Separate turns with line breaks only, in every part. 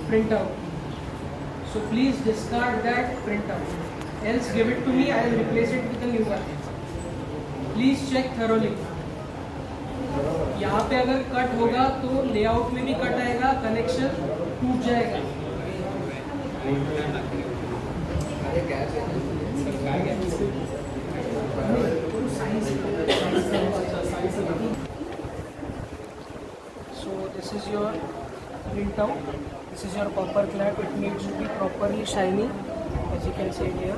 printout. So please discard that printout. Else give it to me, I will replace it with a new one. Please check thoroughly. यहाँ पे अगर cut होगा तो layout में भी cut आएगा, connection टूट जाएगा. So this is your printout. This is your copper clad. It needs to be properly shiny, as you can see here.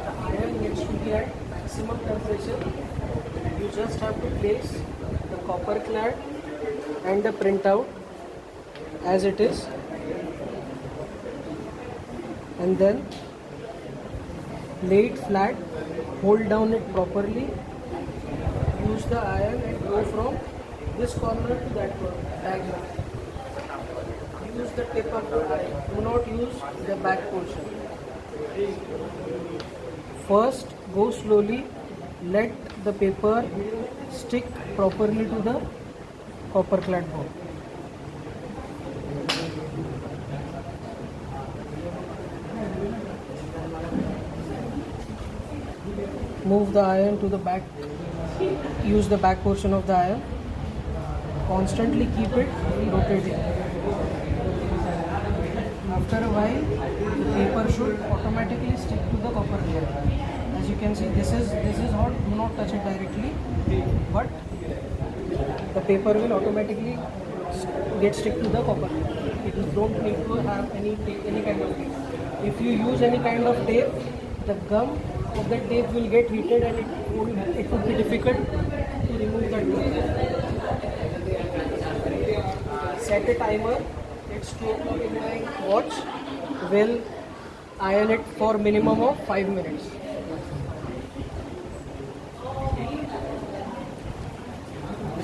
The iron needs to be at maximum temperature. You just have to place the copper clad and the printout as it is, and then lay it flat. Hold down it properly. Use the iron and go from this corner to that corner. Diagonal. Use the tip of the iron. Do not use the back portion. First, go slowly. Let the paper stick properly to the copper clad board. Move the iron to the back. Use the back portion of the iron. Constantly keep it rotating. After a while, the paper should automatically stick to the copper clad. As you can see, this is hot. Do not touch it directly, but the paper will automatically get stick to the copper clad. It don't need to have any kind of tape. If you use any kind of tape, the gum of the tape will get heated and it would be difficult to remove the tape. Set a timer. It's 2 o'clock in my watch. Will iron it for minimum of 5 minutes.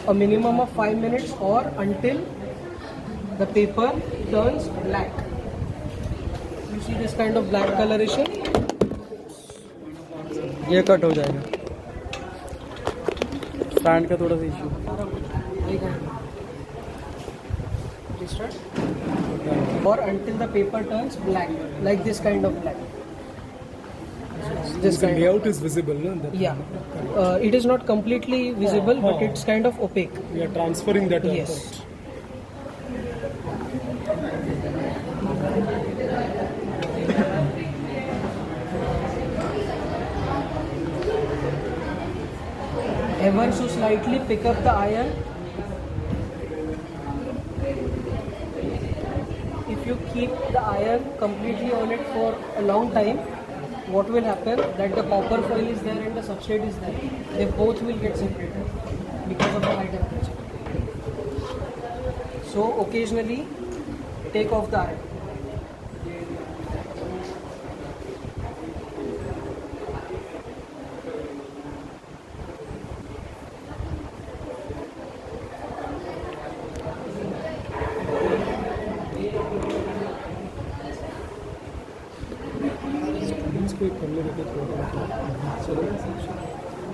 A minimum of 5 minutes or until the paper turns black. You see this kind of black coloration?
ये cut हो जाएगा. Stand का थोड़ा सा issue.
Restart. Or until the paper turns black, like this kind of black. This
The
kind
layout is visible, no?
yeah. It is not completely visible, but it's kind of opaque.
We are transferring that.
Yes. Ever so slightly pick up the iron. If you keep the iron completely on it for a long time, what will happen? That the copper foil is there and the substrate is there. They both will get separated because of the high temperature. So occasionally take off the iron.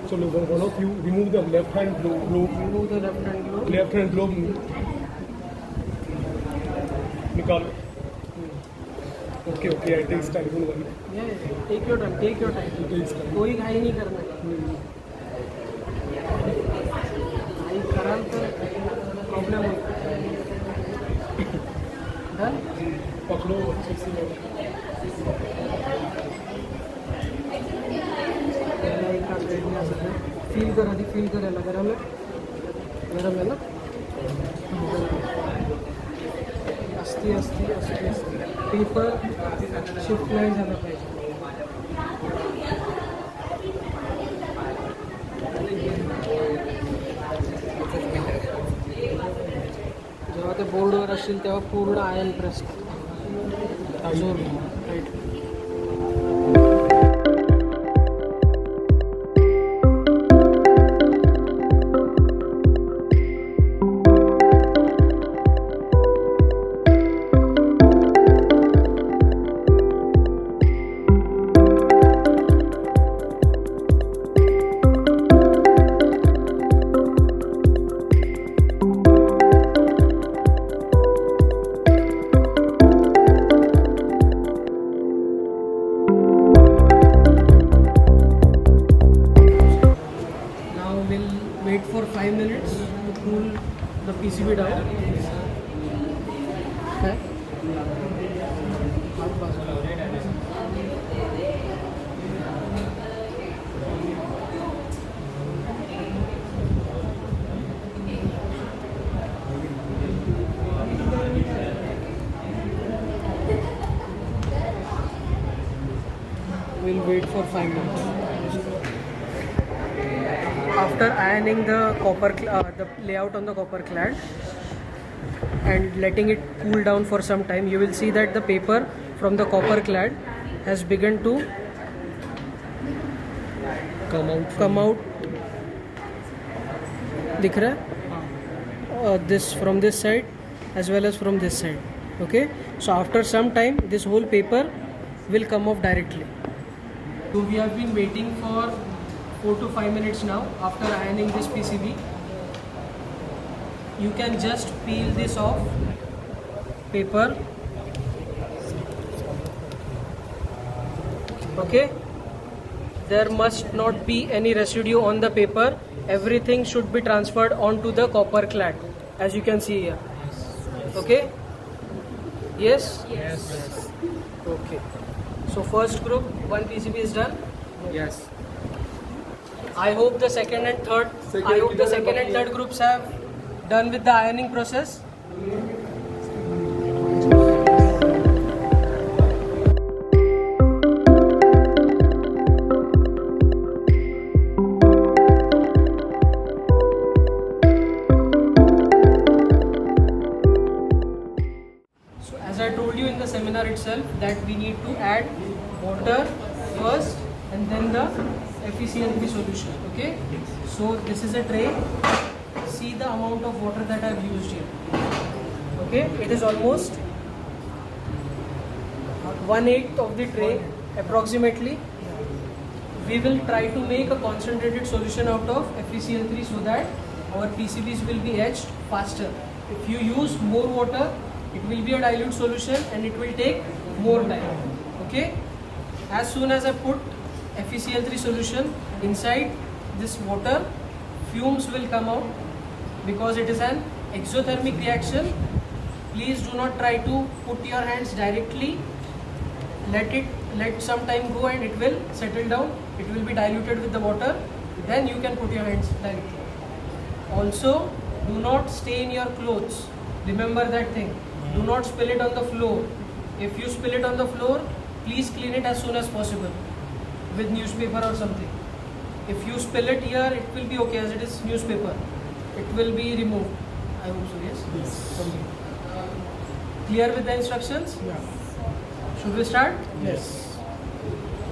So one of you remove the left hand globe. Remove the left hand glove.
Left hand globe निकालो. Okay, I take time. Don't worry.
Yeah, take your time. Take your time.
It takes time.
कोई घाई नहीं करना है. घाई कराल तर problem होता है. Done?
पकड़ो अच्छे से.
फील कर आधी फील करायला गरम आहे ना. असती पेपर शिफ्ट नाही झालं पाहिजे. जेव्हा ते बोर्डवर असतील तेव्हा पूर्ण आयर्न प्रेस जोर right. wait for 5 minutes to cool the PCB down. Okay. We'll wait for 5 minutes. After ironing the the layout on the copper clad and letting it cool down for some time, you will see that the paper from the copper clad has begun to come out. दिख रहा है? This from this side as well as from this side. Okay, so after some time this whole paper will come off directly. So we have been waiting for 4 to 5 minutes now after ironing this PCB. You can just peel this off paper. Okay, there must not be any residue on the paper. Everything should be transferred onto the copper clad, as you can see here. Okay, yes. Okay, so first group, one PCB is done.
Yes.
I hope the second and third groups have done with the ironing process. So as I told you in the seminar itself that we need to add water first and then the FeCl3 solution. Okay, so this is a tray. See the amount of water that I have used here. Okay, it is almost 1/8 of the tray approximately. We will try to make a concentrated solution out of FeCl3 so that our PCBs will be etched faster. If you use more water, it will be a dilute solution and it will take more time. Okay, as soon as I put FeCl3 solution inside this water, fumes will come out because it is an exothermic reaction. Please do not try to put your hands directly. Let some time go and it will settle down. It will be diluted with the water. Then you can put your hands directly. Also, do not stain your clothes. Remember that thing. Do not spill it on the floor. If you spill it on the floor, please clean it as soon as possible with newspaper or something. If you spill it here, it will be okay as it is newspaper. It will be removed. I hope so, yes? Yes. Clear with the instructions?
Yeah.
Should we start?
Yes.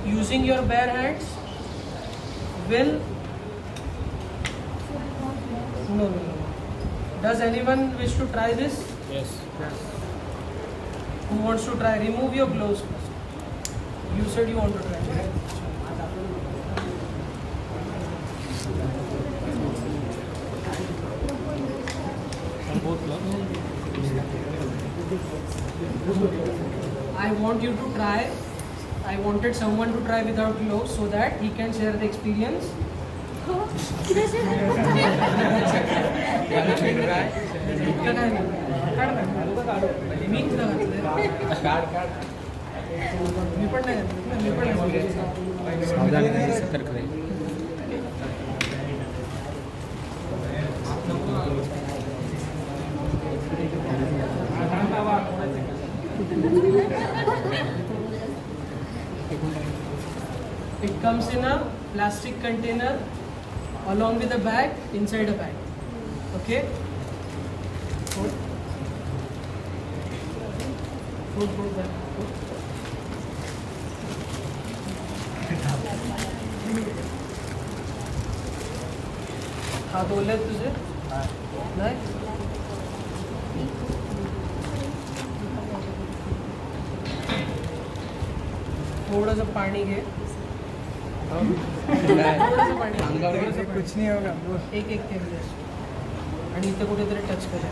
Using your bare hands will... No. Does anyone wish to try this?
Yes.
Who wants to try? Remove your gloves first. You said you want to try. I want you to try. I wanted someone to try without gloves so that he can share the experience.
सतर्क रहे.
It comes in a plastic container along with a bag, inside a bag. Okay? Put that. हाथ ओले तुझे? नाही? थोडंसं पाणी घे. थोडंसं पाणी घे.
कुछ नहीं होगा.
एक थेंब घे. आणि इथे कुठेतरी टच करा.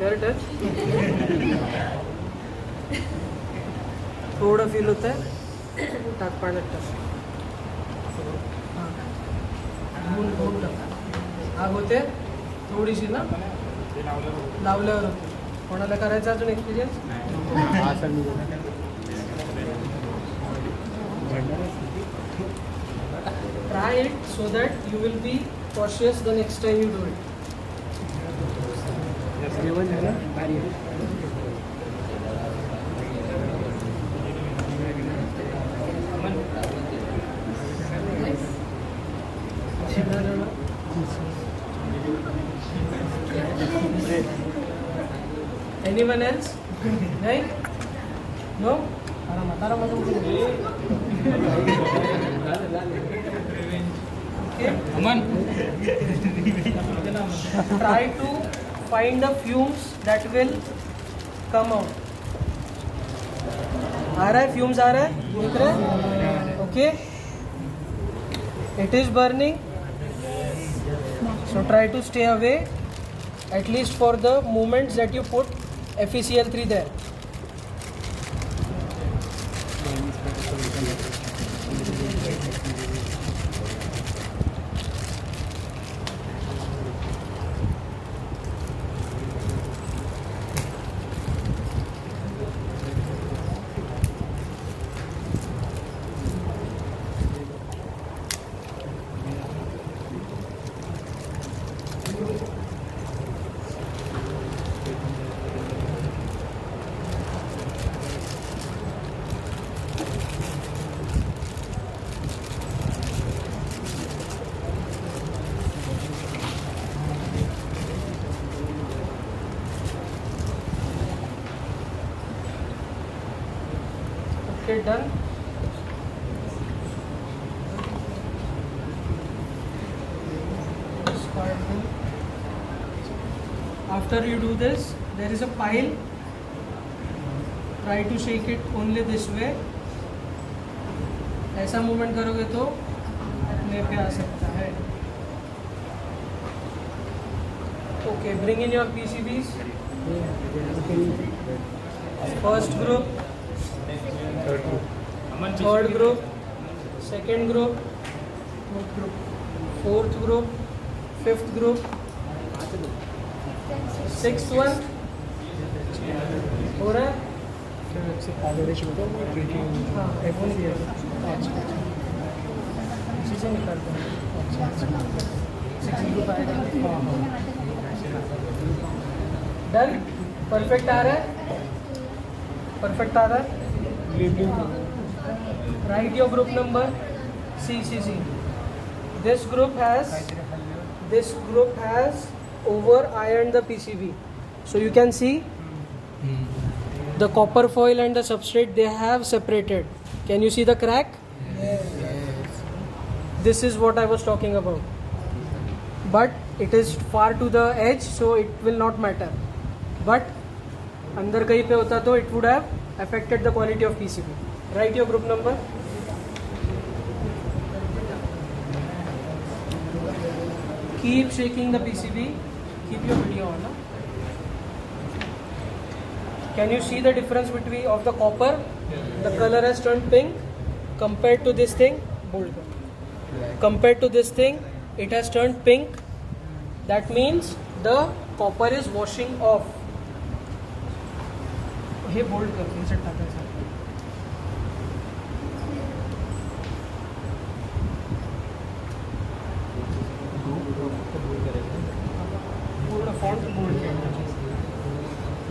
कर टच थोडं फील होत आहे टाक पाण्यात टाक हां धुवून टाक आग होते थोडीशी ना लावल्यावर होते कोणाला करायचा अजून experience try it so that you will be cautious the next time you do it.
जेवण झालं
Anyone else? Right? No? Aramat. Okay. Try to find the fumes that will come out. आ रहा है fumes आ रहा है दिख रहा है okay it is burning so try to stay away at least for the moments that you put FeCl3 there. Okay, done. After you do this, there is a pile. Try to shake it only this way. ऐसा movement करोगे तो अपने पे आ सकता है. Okay, bring in your PCBs. First group. Third group, second group, fourth group, fifth group, sixth one. हो रहा है? हाँ, इसी से निकालते हैं. Sixth group आएगा. Done? Perfect आ रहा है? Perfect आ रहा है? Write your group number. See. This group has over ironed the PCB. So you can see the copper foil and the substrate, they have separated. Can you see the crack? Yes. This is what I was talking about. But it is far to the edge, so it will not matter. But अंदर कहीं पे होता तो it would have affected the quality of PCB. Write your group number. Keep shaking the PCB. Keep your video on. Can you see the difference between of the copper? The color has turned pink compared to this thing. Bold. Compared to this thing, it has turned pink. That means the copper is washing off. हे bold कर inset टाकायचं पूर्ण font bold केलं.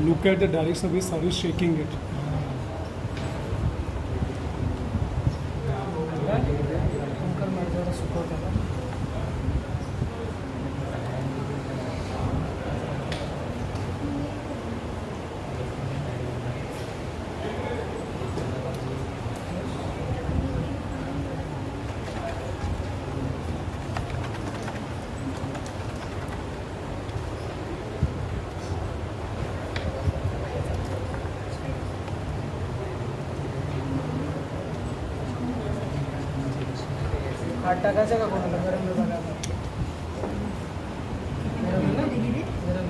Look at the direction of Sir is shaking it.
Uncle माझ्यावर सुकवत आहे. हात टाकायचं का कोणाला गरम बघा गरम ना गरम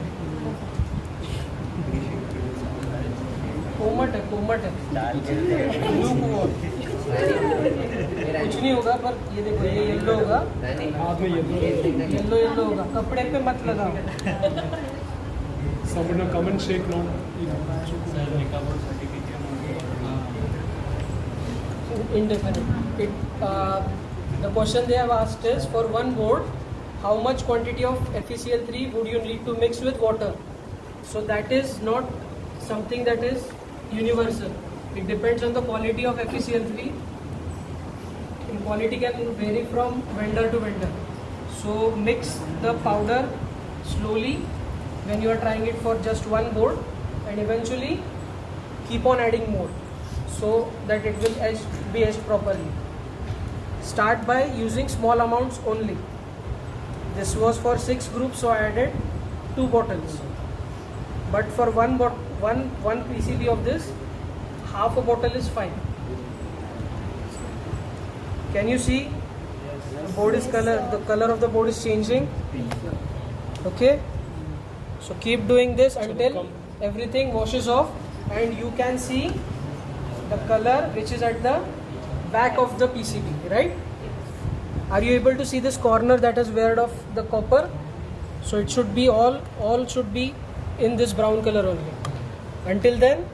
कोमट है ब्लू कोमट। कुछ नहीं होगा, पर ये देखो ये येलो होगा,
हाथ में
येलो होगा, कपड़े पे मत लगाओ।
someone will come and shake now.
Indefinite. The question they have asked is, for one board, how much quantity of FeCl3 would you need to mix with water? So that is not something that is universal. It depends on the quality of FeCl3. And quality can vary from vendor to vendor. So mix the powder slowly when you are trying it for just one board, and eventually keep on adding more so that it will be etched properly. Start by using small amounts only. This was for 6 groups, so I added 2 bottles. But for one PCB of this, half a bottle is fine. Can you see? The color of the board is changing. Okay? So keep doing this until everything washes off, and you can see the color which is at the back of the PCB, right? Are you able to see this corner that has weared off the copper? So it should be all should be in this brown color only. Until then,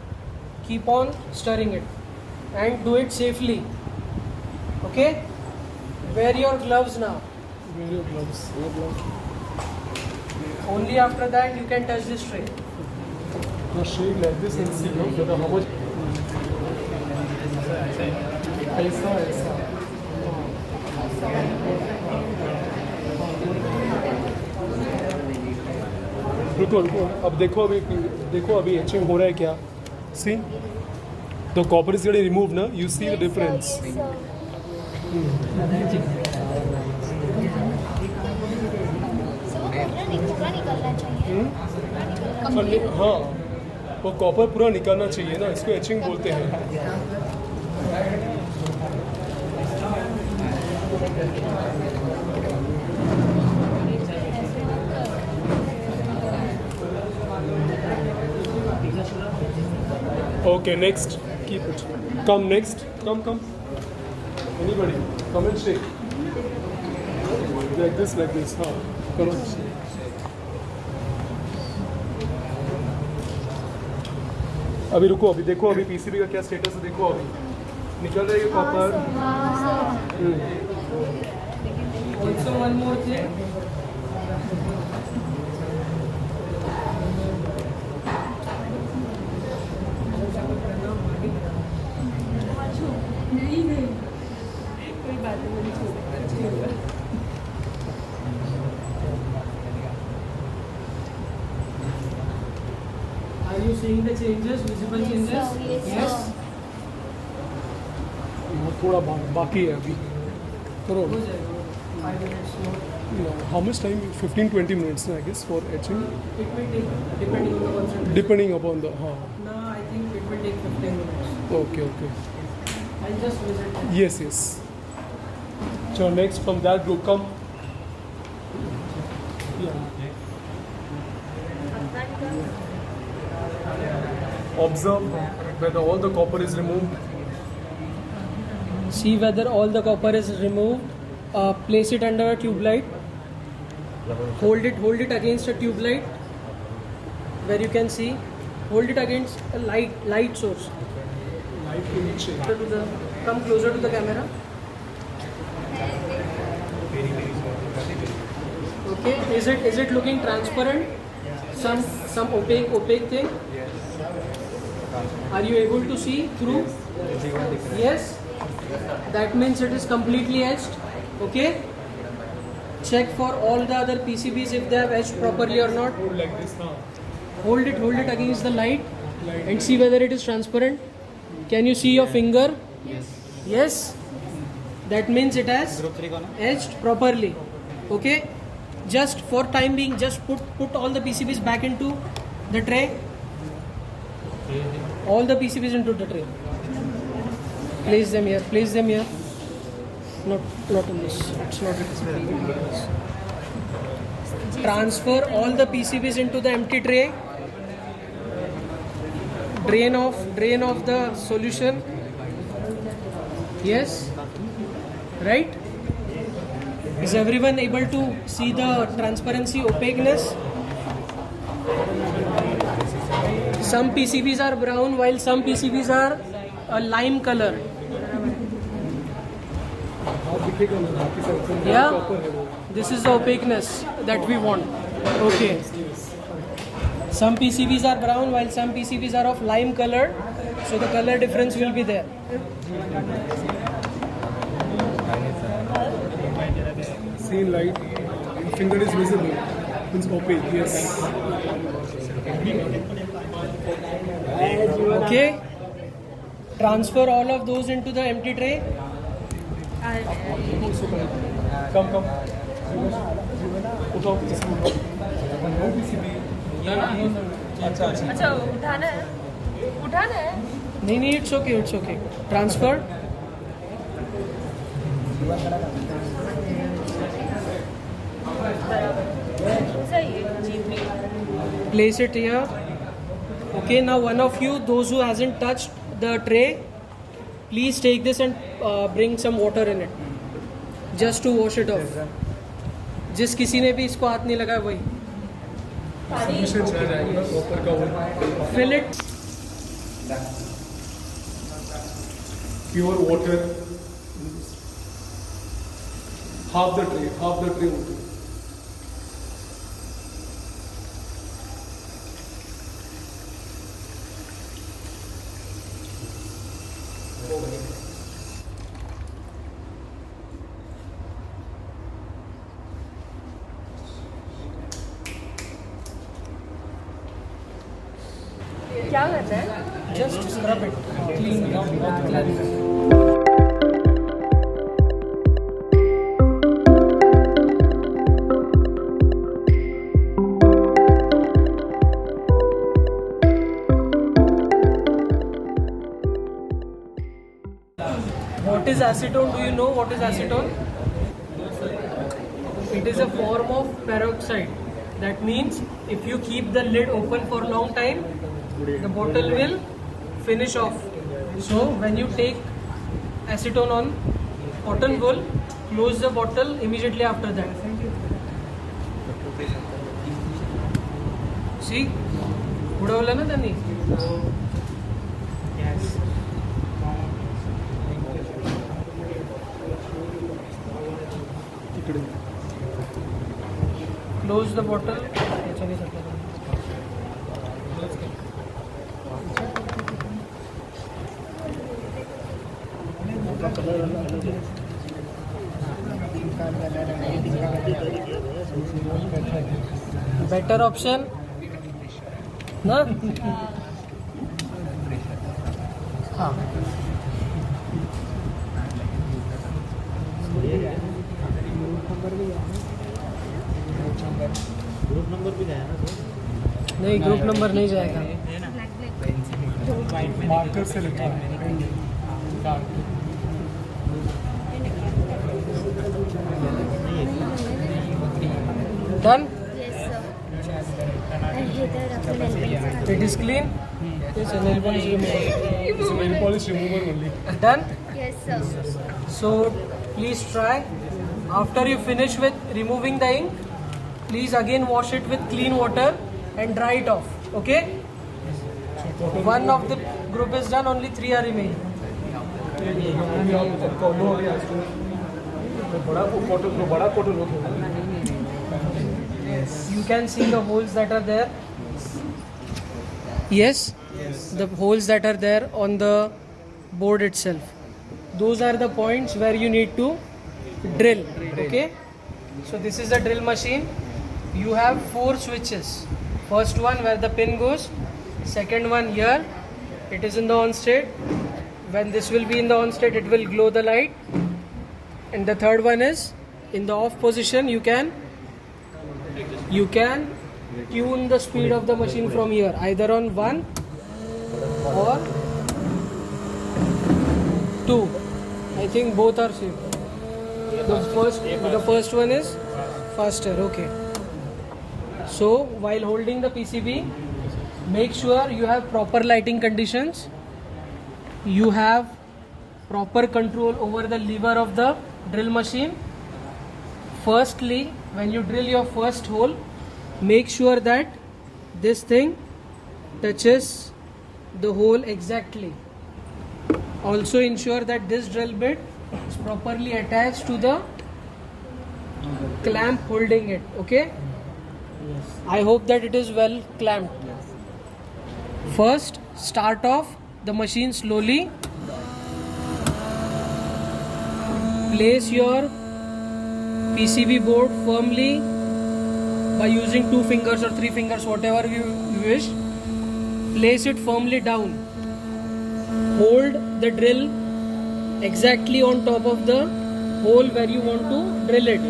keep on stirring it and do it safely. Okay? Wear your gloves now.
Wear your gloves.
Only after that you can touch this tray.
Now shake like this and see whether how much. ऐसा रुको अब देखो अभी etching हो रहा है क्या? See the copper is getting remove ना, यू सी द डिफरेंस. हाँ, वो कॉपर पूरा निकालना चाहिए ना, इसको एचिंग बोलते हैं. Okay, next. Keep it. Come next. Come. Anybody? Come and shake. Like this. हाँ, करो. अभी रुको, अभी देखो, अभी पीसीबी का क्या स्टेटस है, देखो अभी निकल रही है copper.
Also one more thing. Are you seeing the changes, visible changes? Yes.
थोड़ा बाकी है अभी. करो.
हो जाएगा. 5 minutes more.
How much time? 15-20 minutes, I guess, for etching.
It may take, depending on the concentration.
Depending upon the. हाँ.
No, I think it will take 15 minutes.
Okay.
I'll just visit them.
Yes. So next from that group, come. Yeah. Observe whether all the copper is removed.
See whether all the copper is removed. Place it under a tube light. Hold it against a tube light where you can see. Hold it against a light source.
Light will change.
Come closer to the camera. Okay. Is it looking transparent? Some opaque thing. Are you able to see through? Yes. That means it is completely etched. Okay. Check for all the other PCBs if they have etched properly or not.
Hold like this now.
Hold it against the light and see whether it is transparent. Can you see your finger? Yes. That means it has etched properly. Okay. Just for time being, just put all the PCBs back into the tray. All the PCBs into the tray. Place them here. Not in this. It's not in this. Transfer all the PCBs into the empty tray. drain off the solution. Yes, right? Is everyone able to see the transparency, opaqueness? Some PCBs are brown while some PCBs are a lime color. Yeah, this is the opaqueness that we want. Okay. Some PCBs are brown while some PCBs are of lime color, so the color difference will be there.
Same light, finger is visible, means opaque, yes.
Okay. Transfer all of those into the empty tray.
Come. उठाओ इसको उठाओ।
अच्छा उठाना है
नहीं, it's okay. Transfer.
सही है जी।
Place it here. Okay, now one of you, those who hasn't touched the tray, please take this and bring some water in it, just to wash it off. जिस किसी ने भी इसको हाथ नहीं लगाया वही fill it.
Pure water, half the tray water.
क्या करना है?
Just scrub it, clean it. What is acetone? Do you know what is acetone? It is a form of peroxide. That means if you keep the lid open for a long time, the bottle will finish off. So when you take acetone on cotton wool, close the bottle immediately after that. See? उडवलं ना त्यांनी. Close the bottle. Better option, ना? हाँ.
Group number भी गया ना sir?
नहीं, group number नहीं जाएगा.
मार्कर से लिखा है
Done?
Yes sir. And here the nail paints are
It is clean? Yes, nail polish remover.
nail polish remover only.
Done?
Yes sir.
So please try. After you finish with removing the ink, please again wash it with clean water and dry it off. Okay? One of the group is done, only 3 are remaining.
बड़ा cotton होता है।
You can see the holes that are there. Yes? The holes that are there on the board itself. Those are the points where you need to drill. Okay? So this is the drill machine. You have 4 switches. First one where the pin goes. Second one here. It is in the on state. When this will be in the on state, it will glow the light. And the third one is in the off position. You can tune the speed of the machine from here, either on 1 or 2. I think both are same. The first one is faster. Okay. So while holding the PCB, Make sure you have proper lighting conditions. You have proper control over the lever of the drill machine. Firstly, when you drill your first hole, make sure that this thing touches the hole exactly. Also ensure that this drill bit is properly attached to the clamp holding it. Okay? I hope that it is well clamped. First, start off the machine slowly. Place your PCB board firmly by using 2 fingers or 3 fingers, whatever you wish. Place it firmly down. Hold the drill exactly on top of the hole where you want to drill it.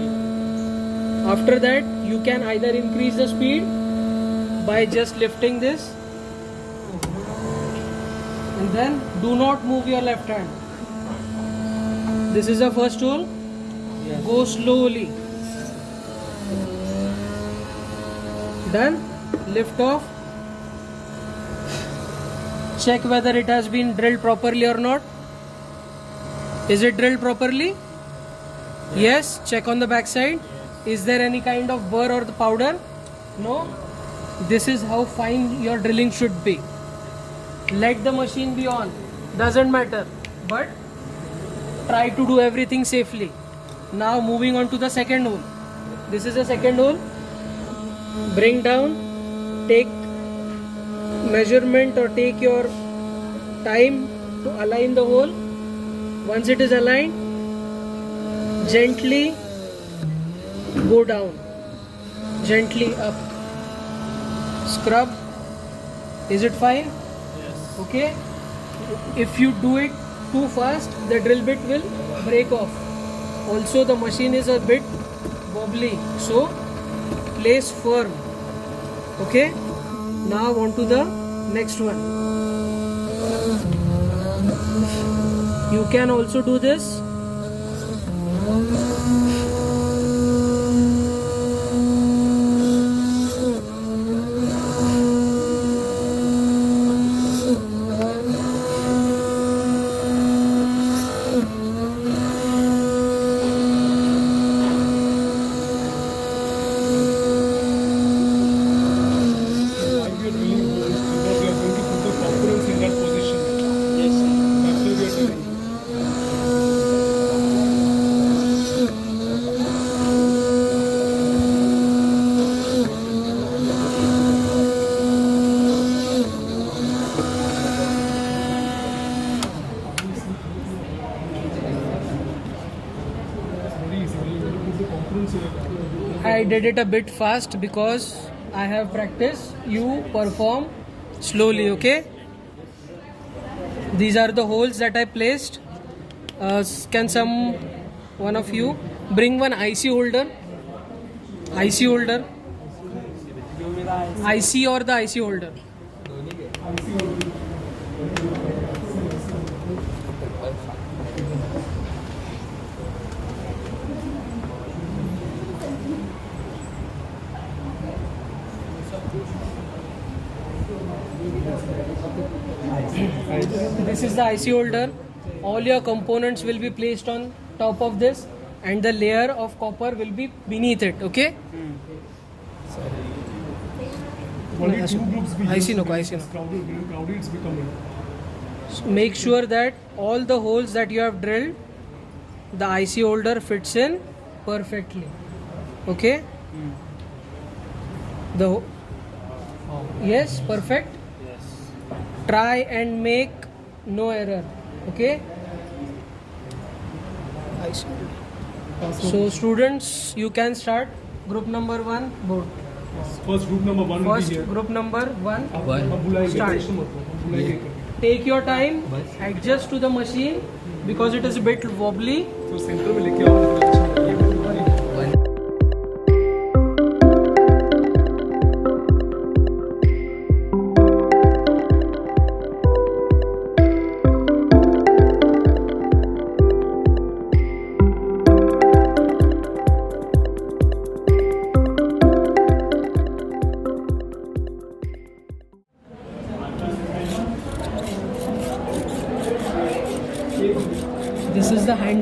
After that, you can either increase the speed by just lifting this, and then do not move your left hand. This is the first hole. Go slowly. Done. Lift off. Check whether it has been drilled properly or not. Is it drilled properly? Yes. Check on the back side. Is there any kind of burr or the powder? No. This is how fine your drilling should be. Let the machine be on. Doesn't matter. But try to do everything safely. Now moving on to the second hole. This is the second hole. Bring down. Take measurement or take your time to align the hole. Once it is aligned, gently go down, gently up. Scrub. Is it fine? Yes. Okay. If you do it too fast, the drill bit will break off. Also, the machine is a bit wobbly, so place firm. Okay. Now on to the next one. You can also do this. I did it a bit fast because I have practice. You perform slowly, okay? These are the holes that I placed. Can one of you bring one IC holder? IC holder. IC or the IC holder. This is the IC holder. All your components will be placed on top of this, and the layer of copper will be beneath it. Okay?
Only 2 groups be
IC
used
no,
because
IC no.
it's crowded, it's becoming.
Make sure that all the holes that you have drilled, the IC holder fits in perfectly. Okay? Yes, perfect. Try and make no error. Okay? So students, you can start group number 1 board.
First group number 1 will be
First
here.
group number 1.
अब बुलाएंगे,
Start.
Tension मत लो, हम बुलाएंगे।
Take your time, adjust to the machine because it is a bit wobbly.
तो centre में लेके आओ, अच्छा लगेगा।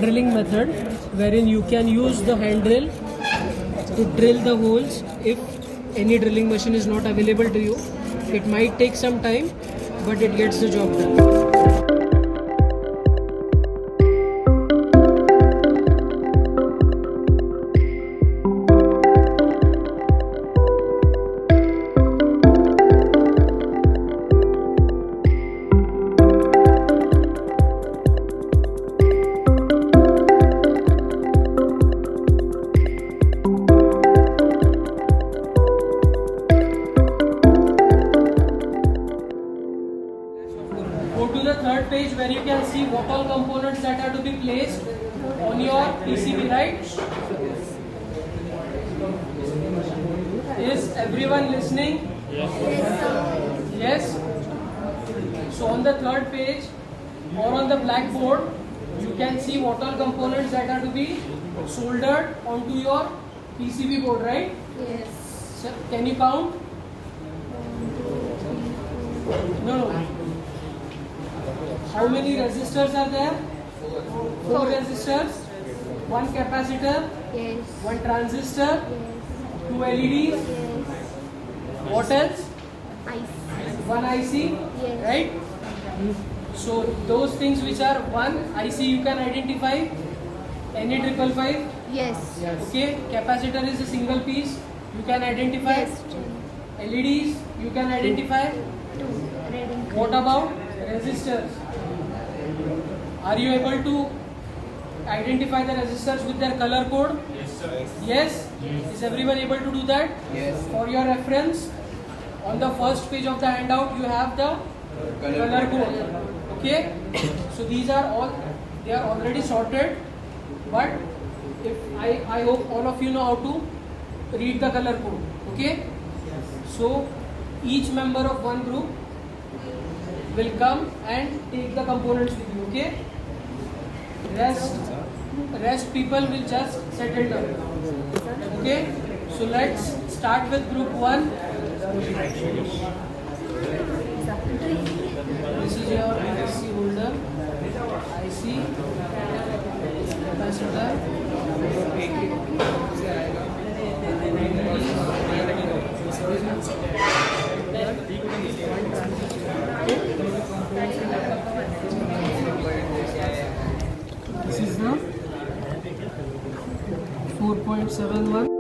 hand drilling method, wherein you can use the hand drill to drill the holes if any drilling machine is not available to you. It might take some time, but it gets the job done. Go to the third page where you can see what all components that are to be placed on your PCB, right? Is everyone listening? Yes? So on the third page or on the blackboard, you can see what all components that are to be soldered onto your PCB board, right?
Yes.
So, can you count? No. How many resistors are there? Four resistors, one capacitor,
Yes.
one transistor,
Yes.
two LEDs.
Yes.
What else?
Ice.
One IC,
Yes.
right? So those things which are one IC you can identify. Any 555.
Yes.
Okay, capacitor is a single piece. You can identify.
Yes.
LEDs you can identify.
Two. Red and
What about resistors? Are you able to identify the resistors with their color code? Yes. Is everyone able to do that?
Yes.
For your reference, on the first page of the handout, you have the color code. Okay. So these are all, they are already sorted. But if I hope all of you know how to read the color code. Okay. So each member of one group will come and take the components with you. Okay. Rest people will just settle down. Okay. So let's start with group 1. This is your IC holder, IC, capacitor, this is the 4.71.